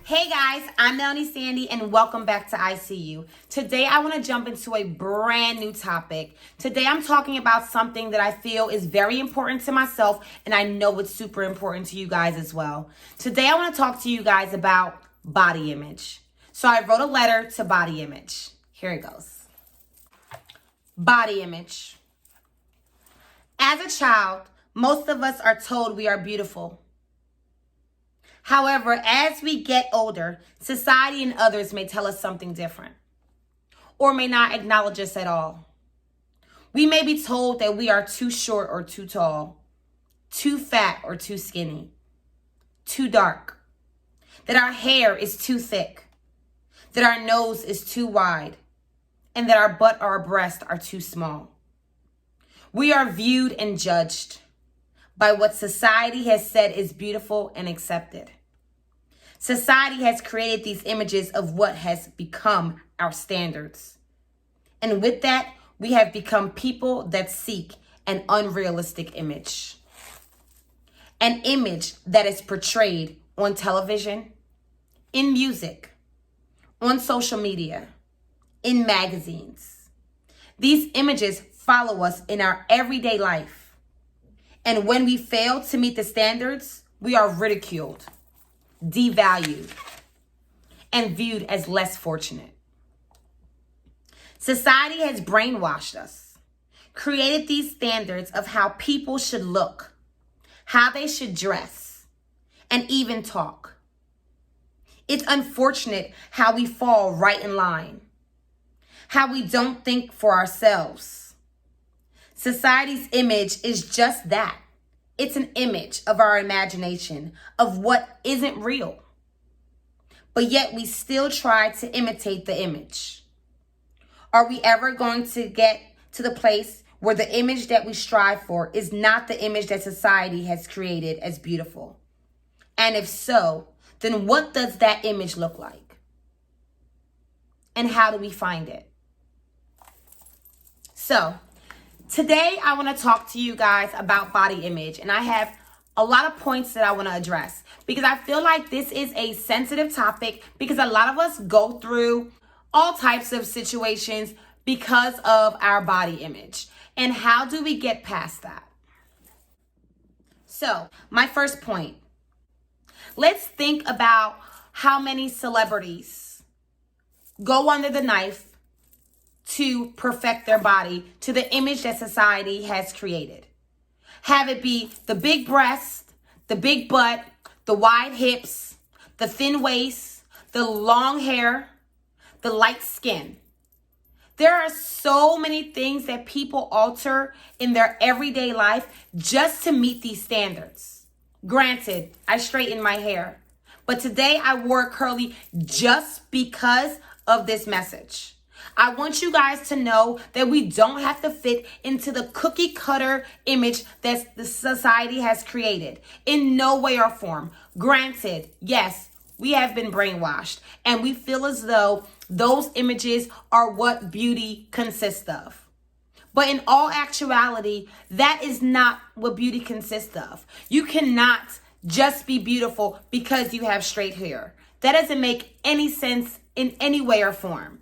Hey guys, I'm Melanie Sandy and welcome back to ICU. Today I want to jump into a brand new topic. Today I'm talking about something that I feel is very important to myself and I know it's super important to you guys as well. Today I want to talk to you guys about body image. So I wrote a letter to body image. Here it goes. Body image. As a child, most of us are told we are beautiful. However, as we get older, society and others may tell us something different or may not acknowledge us at all. We may be told that we are too short or too tall, too fat or too skinny, too dark, that our hair is too thick, that our nose is too wide, and that our butt or our breasts are too small. We are viewed and judged by what society has said is beautiful and accepted. Society has created these images of what has become our standards. And with that, we have become people that seek an unrealistic image. An image that is portrayed on television, in music, on social media, in magazines. These images follow us in our everyday life. And when we fail to meet the standards, we are ridiculed, devalued, and viewed as less fortunate. Society has brainwashed us, created these standards of how people should look, how they should dress, and even talk. It's unfortunate how we fall right in line, how we don't think for ourselves. Society's image is just that. It's an image of our imagination, of what isn't real. But yet we still try to imitate the image. Are we ever going to get to the place where the image that we strive for is not the image that society has created as beautiful? And if so, then what does that image look like? And how do we find it? So, today, I want to talk to you guys about body image, and I have a lot of points that I want to address because I feel like this is a sensitive topic because a lot of us go through all types of situations because of our body image. And how do we get past that? So, my first point, let's think about how many celebrities go under the knife to perfect their body to the image that society has created. Have it be the big breast, the big butt, the wide hips, the thin waist, the long hair, the light skin. There are so many things that people alter in their everyday life just to meet these standards. Granted, I straighten my hair, but today I wore curly just because of this message. I want you guys to know that we don't have to fit into the cookie cutter image that the society has created in no way or form. Granted, yes, we have been brainwashed and we feel as though those images are what beauty consists of. But in all actuality, that is not what beauty consists of. You cannot just be beautiful because you have straight hair. That doesn't make any sense in any way or form.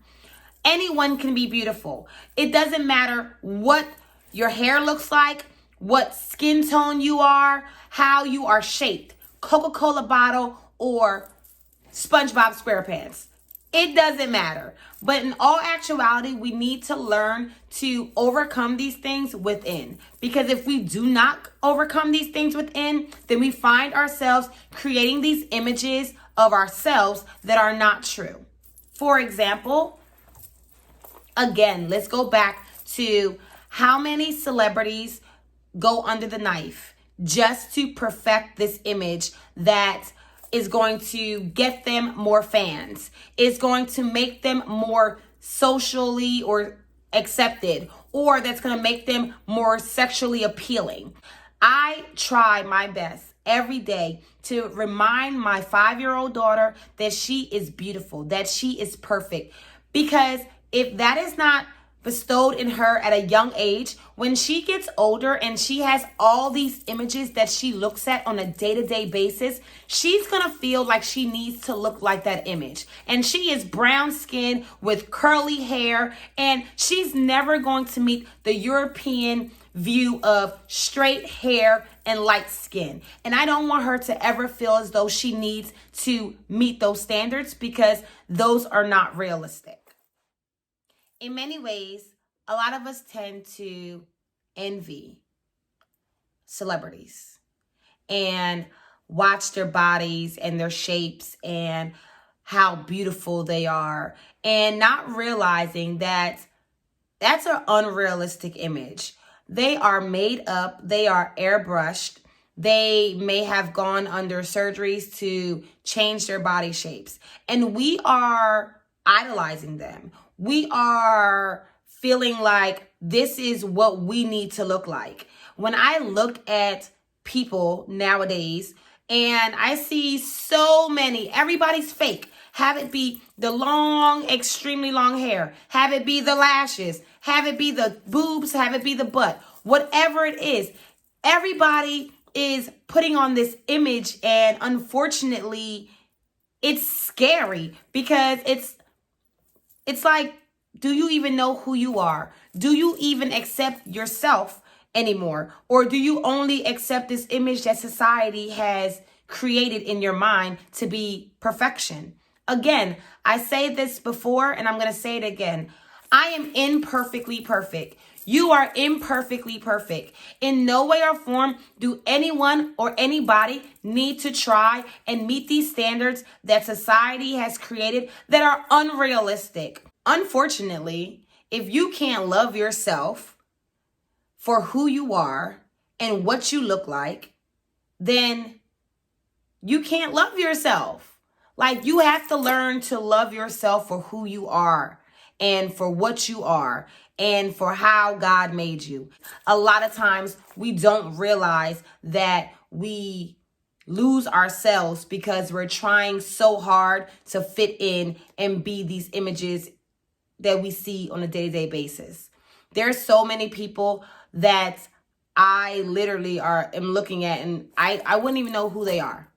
Anyone can be beautiful. It doesn't matter what your hair looks like, what skin tone you are, how you are shaped, Coca-Cola bottle or SpongeBob SquarePants. It doesn't matter. But in all actuality, we need to learn to overcome these things within. Because if we do not overcome these things within, then we find ourselves creating these images of ourselves that are not true. For example, again, let's go back to how many celebrities go under the knife just to perfect this image that is going to get them more fans, is going to make them more socially or accepted, or that's going to make them more sexually appealing. I try my best every day to remind my 5-year-old daughter that she is beautiful, that she is perfect, because if that is not bestowed in her at a young age, when she gets older and she has all these images that she looks at on a day-to-day basis, she's gonna feel like she needs to look like that image. And she is brown skinned with curly hair, and she's never going to meet the European view of straight hair and light skin. And I don't want her to ever feel as though she needs to meet those standards, because those are not realistic. In many ways, a lot of us tend to envy celebrities and watch their bodies and their shapes and how beautiful they are, and not realizing that that's an unrealistic image. They are made up, they are airbrushed, they may have gone under surgeries to change their body shapes, and we are idolizing them. We are feeling like this is what we need to look like. When I look at people nowadays and I see so many, everybody's fake. Have it be the long, extremely long hair. Have it be the lashes. Have it be the boobs. Have it be the butt. Whatever it is, everybody is putting on this image, and unfortunately, it's scary, because it's like, do you even know who you are? Do you even accept yourself anymore? Or do you only accept this image that society has created in your mind to be perfection? Again, I say this before and I'm going to say it again. I am imperfectly perfect. You are imperfectly perfect. In no way or form do anyone or anybody need to try and meet these standards that society has created that are unrealistic. Unfortunately, if you can't love yourself for who you are and what you look like, then you can't love yourself. Like, you have to learn to love yourself for who you are and for what you are and for how God made you. A lot of times we don't realize that we lose ourselves because we're trying so hard to fit in and be these images that we see on a day-to-day basis. There's so many people that I literally am looking at, and I wouldn't even know who they are.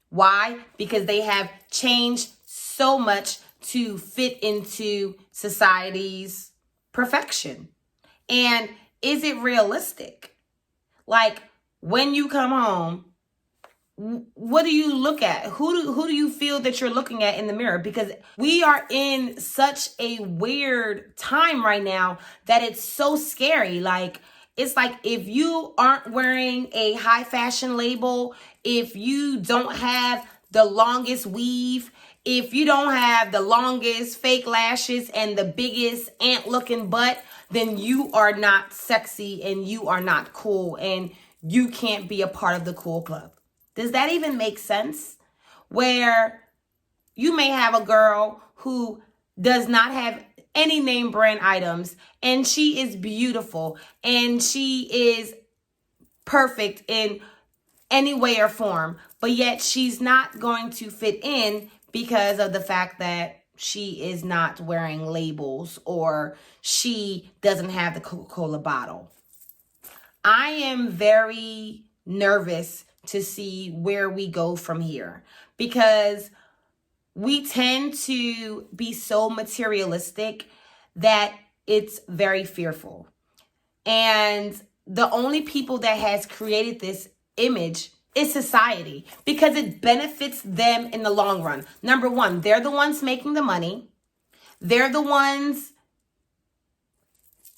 Why? Because they have changed so much to fit into society's perfection. And is it realistic? Like, when you come home, what do you look at? Who do you feel that you're looking at in the mirror? Because we are in such a weird time right now that it's so scary. Like, it's like, if you aren't wearing a high fashion label, if you don't have the longest weave, if you don't have the longest fake lashes and the biggest ant looking butt, then you are not sexy and you are not cool and you can't be a part of the cool club. Does that even make sense? Where you may have a girl who does not have any name brand items, and she is beautiful and she is perfect in any way or form, but yet she's not going to fit in because of the fact that she is not wearing labels or she doesn't have the Coca-Cola bottle. I am very nervous to see where we go from here, because we tend to be so materialistic that it's very fearful. And the only people that has created this image is society, because it benefits them in the long run. Number one, they're the ones making the money. They're the ones,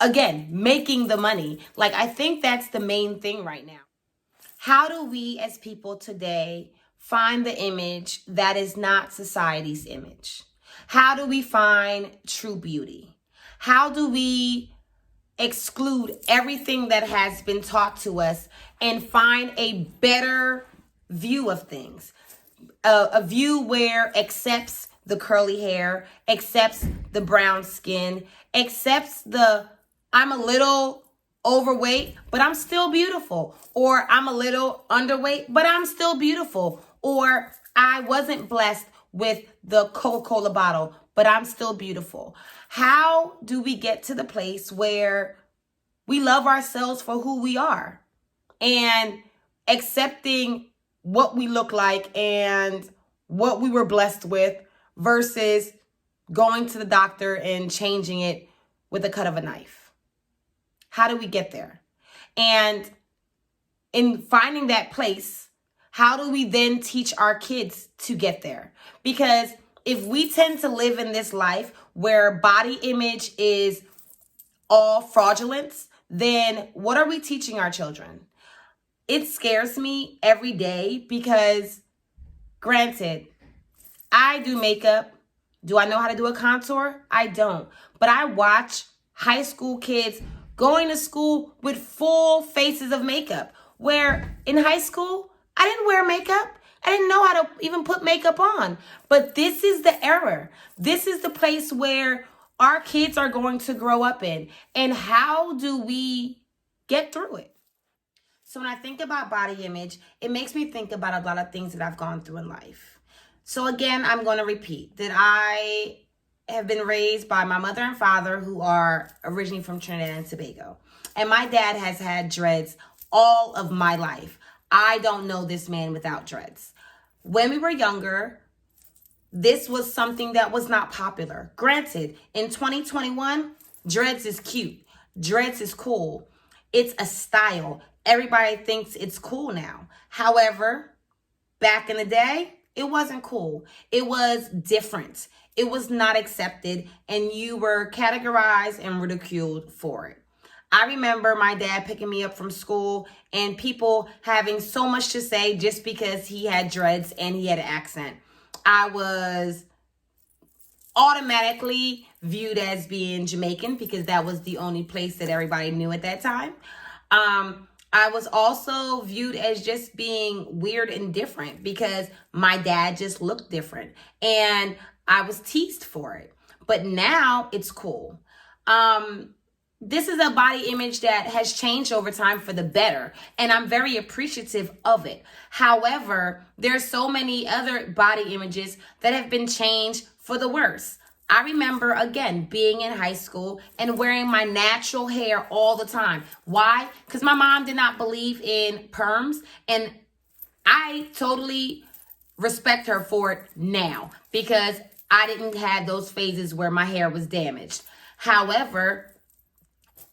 again, making the money. Like, I think that's the main thing right now. How do we as people today find the image that is not society's image? How do we find true beauty? How do we exclude everything that has been taught to us and find a better view of things? A view where accepts the curly hair, accepts the brown skin, accepts the I'm a little overweight, but I'm still beautiful. Or I'm a little underweight, but I'm still beautiful. Or I wasn't blessed with the Coca-Cola bottle, but I'm still beautiful. How do we get to the place where we love ourselves for who we are and accepting what we look like and what we were blessed with versus going to the doctor and changing it with a cut of a knife? How do we get there? And in finding that place, how do we then teach our kids to get there? Because if we tend to live in this life where body image is all fraudulence, then what are we teaching our children? It scares me every day because, granted, I do makeup. Do I know how to do a contour? I don't. But I watch high school kids going to school with full faces of makeup, where in high school, I didn't wear makeup. I didn't know how to even put makeup on. But this is the error. This is the place where our kids are going to grow up in. And how do we get through it? So when I think about body image, it makes me think about a lot of things that I've gone through in life. So again, I'm going to repeat that I have been raised by my mother and father, who are originally from Trinidad and Tobago. And my dad has had dreads all of my life. I don't know this man without dreads. When we were younger, this was something that was not popular. Granted, in 2021, dreads is cute. Dreads is cool. It's a style. Everybody thinks it's cool now. However, back in the day, it wasn't cool. It was different. It was not accepted, and you were categorized and ridiculed for it. I remember my dad picking me up from school and people having so much to say just because he had dreads and he had an accent. I was automatically viewed as being Jamaican because that was the only place that everybody knew at that time. I was also viewed as just being weird and different because my dad just looked different, and I was teased for it. But now it's cool. This is a body image that has changed over time for the better, and I'm very appreciative of it. However, there's so many other body images that have been changed for the worse. I remember, again, being in high school and wearing my natural hair all the time. Why? Because my mom did not believe in perms, and I totally respect her for it now because I didn't have those phases where my hair was damaged. However,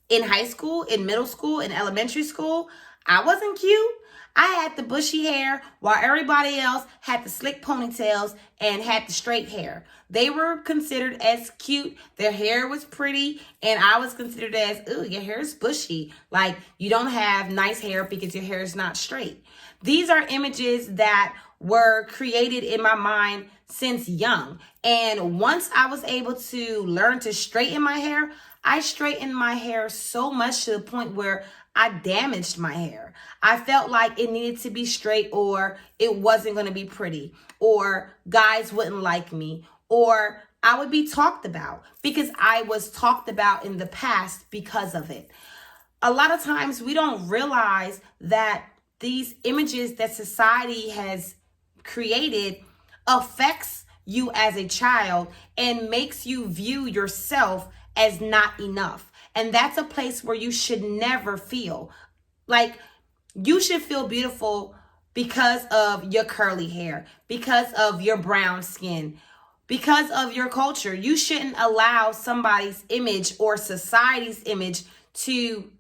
in high school, in middle school, in elementary school, I wasn't cute. I had the bushy hair while everybody else had the slick ponytails and had the straight hair. They were considered as cute. Their hair was pretty, and I was considered as, ooh, your hair is bushy. Like, you don't have nice hair because your hair is not straight. These are images that were created in my mind since young. And once I was able to learn to straighten my hair, I straightened my hair so much to the point where I damaged my hair. I felt like it needed to be straight, or it wasn't going to be pretty, or guys wouldn't like me, or I would be talked about because I was talked about in the past because of it. A lot of times we don't realize that these images that society has created affects you as a child and makes you view yourself as not enough. And that's a place where you should never feel. Like, you should feel beautiful because of your curly hair, because of your brown skin, because of your culture. You shouldn't allow somebody's image or society's image to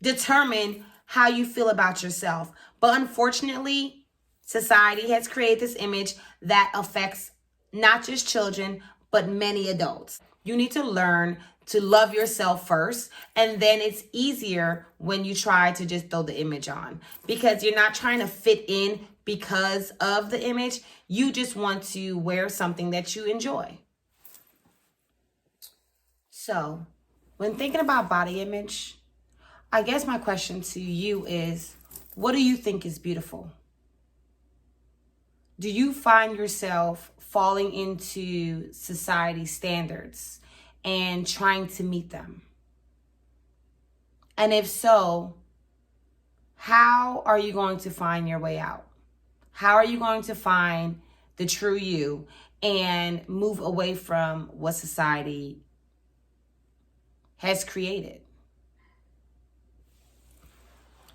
determine how you feel about yourself. But unfortunately, society has created this image that affects not just children, but many adults. You need to learn to love yourself first, and then it's easier when you try to just throw the image on, because you're not trying to fit in because of the image. You just want to wear something that you enjoy. So, when thinking about body image, I guess my question to you is, what do you think is beautiful? Do you find yourself falling into society standards and trying to meet them? And if so, how are you going to find your way out? How are you going to find the true you and move away from what society has created.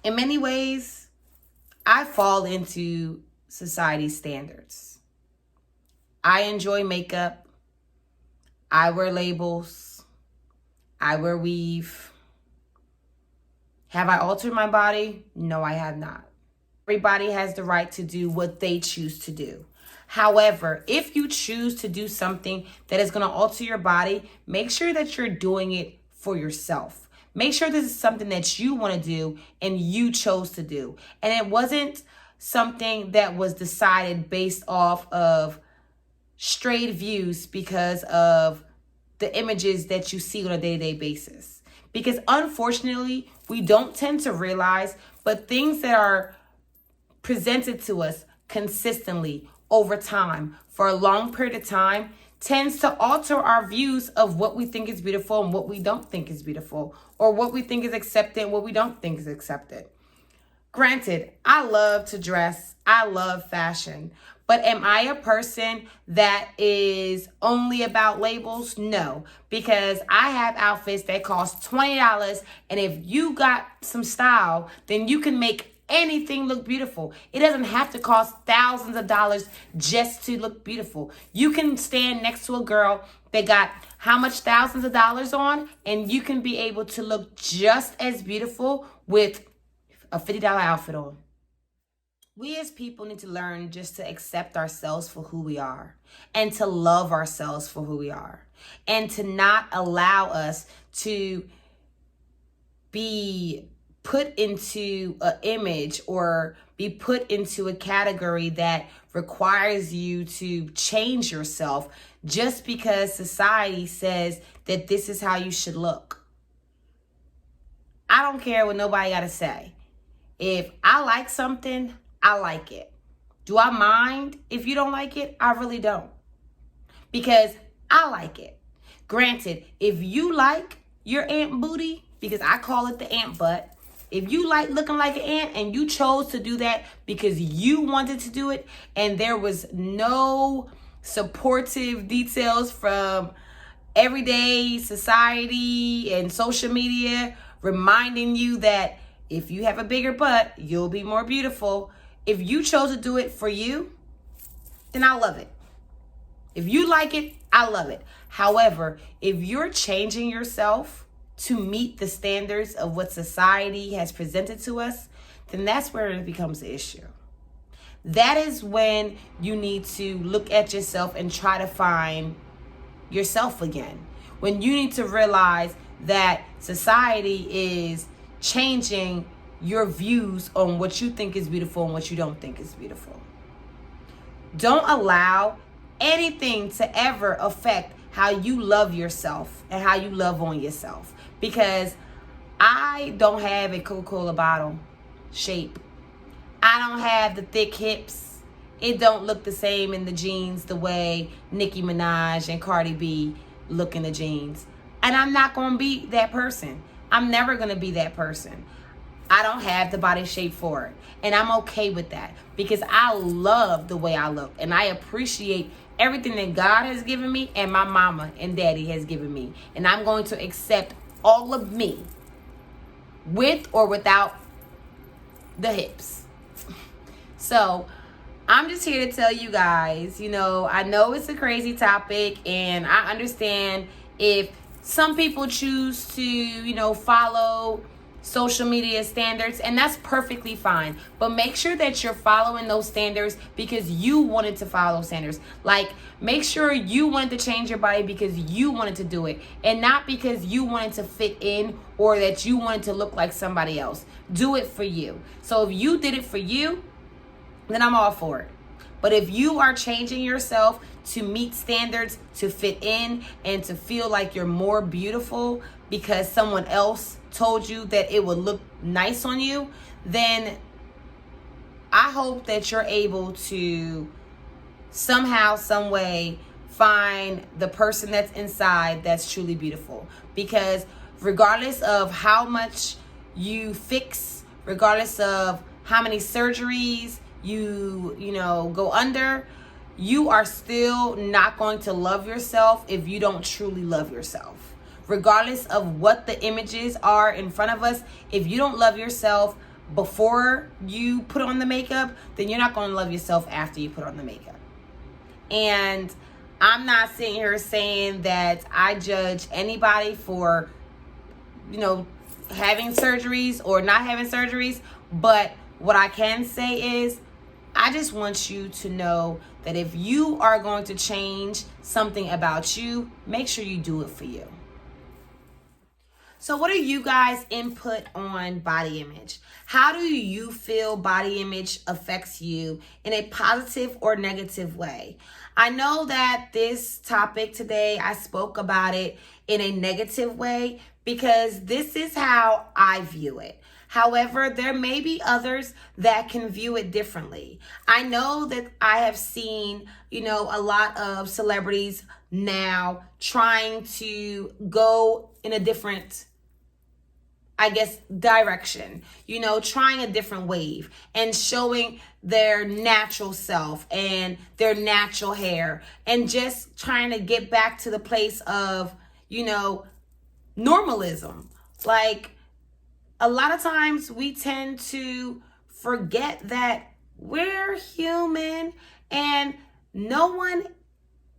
In many ways, I fall into society's standards. I enjoy makeup. I wear labels. I wear weave. Have I altered my body? No, I have not. Everybody has the right to do what they choose to do. However, if you choose to do something that is going to alter your body, make sure that you're doing it for yourself. Make sure this is something that you want to do and you chose to do. And it wasn't something that was decided based off of strayed views because of the images that you see on a day-to-day basis. Because unfortunately, we don't tend to realize, but things that are presented to us consistently over time for a long period of time tends to alter our views of what we think is beautiful and what we don't think is beautiful, or what we think is accepted and what we don't think is accepted. Granted, I love to dress. I love fashion. But am I a person that is only about labels? No, because I have outfits that cost $20, and if you got some style, then you can make anything look beautiful. It doesn't have to cost thousands of dollars just to look beautiful. You can stand next to a girl that got how much thousands of dollars on, and you can be able to look just as beautiful with a $50 outfit on. We as people need to learn just to accept ourselves for who we are, and to love ourselves for who we are, and to not allow us to be put into an image or be put into a category that requires you to change yourself just because society says that this is how you should look. I don't care what nobody got to say. If I like something, I like it. Do I mind if you don't like it? I really don't. Because I like it. Granted, if you like your ant booty, because I call it the ant butt, if you like looking like an ant and you chose to do that because you wanted to do it and there was no supportive details from everyday society and social media reminding you that if you have a bigger butt, you'll be more beautiful. If you chose to do it for you, then I love it. If you like it, I love it. However, if you're changing yourself to meet the standards of what society has presented to us, then that's where it becomes an issue. That is when you need to look at yourself and try to find yourself again. When you need to realize that society is changing your views on what you think is beautiful and what you don't think is beautiful. Don't allow anything to ever affect how you love yourself and how you love on yourself. Because I don't have a Coca-Cola bottle shape. I don't have the thick hips. It don't look the same in the jeans the way Nicki Minaj and Cardi B look in the jeans. And I'm not going to be that person. I'm never going to be that person. I don't have the body shape for it. And I'm okay with that because I love the way I look. And I appreciate everything that God has given me and my mama and daddy has given me. And I'm going to accept all of me with or without the hips. So I'm just here to tell you guys, I know it's a crazy topic and I understand if some people choose to, follow social media standards, and that's perfectly fine. But make sure that you're following those standards because you wanted to follow those standards. Like, make sure you wanted to change your body because you wanted to do it and not because you wanted to fit in or that you wanted to look like somebody else. Do it for you. So if you did it for you, then I'm all for it. But if you are changing yourself to meet standards, to fit in, and to feel like you're more beautiful because someone else told you that it would look nice on you, then I hope that you're able to somehow, some way find the person that's inside that's truly beautiful. Because regardless of how much you fix, regardless of how many surgeries you go under, you are still not going to love yourself if you don't truly love yourself. Regardless of what the images are in front of us, if you don't love yourself before you put on the makeup, then you're not going to love yourself after you put on the makeup. And I'm not sitting here saying that I judge anybody for, having surgeries or not having surgeries. But what I can say is, I just want you to know that if you are going to change something about you, make sure you do it for you. So what are you guys' input on body image? How do you feel body image affects you in a positive or negative way? I know that this topic today, I spoke about it in a negative way because this is how I view it. However, there may be others that can view it differently. I know that I have seen, a lot of celebrities now trying to go in a different direction, trying a different wave and showing their natural self and their natural hair and just trying to get back to the place of, normalism. Like, a lot of times we tend to forget that we're human and no one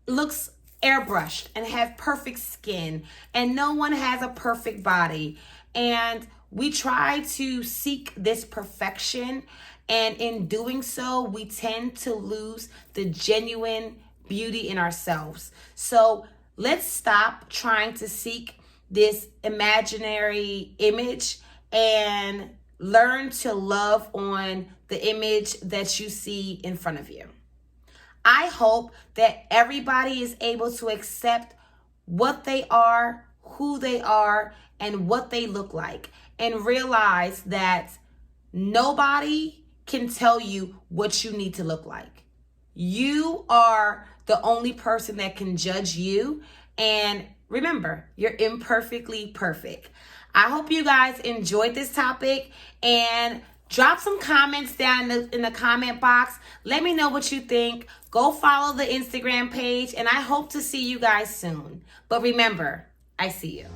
looks airbrushed and have perfect skin and no one has a perfect body. And we try to seek this perfection, and in doing so, we tend to lose the genuine beauty in ourselves. So let's stop trying to seek this imaginary image and learn to love on the image that you see in front of you. I hope that everybody is able to accept what they are, who they are, and what they look like, and realize that nobody can tell you what you need to look like. You are the only person that can judge you. And remember, you're imperfectly perfect. I hope you guys enjoyed this topic, and drop some comments down in the comment box. Let me know what you think. Go follow the Instagram page, and I hope to see you guys soon. But remember, I see you.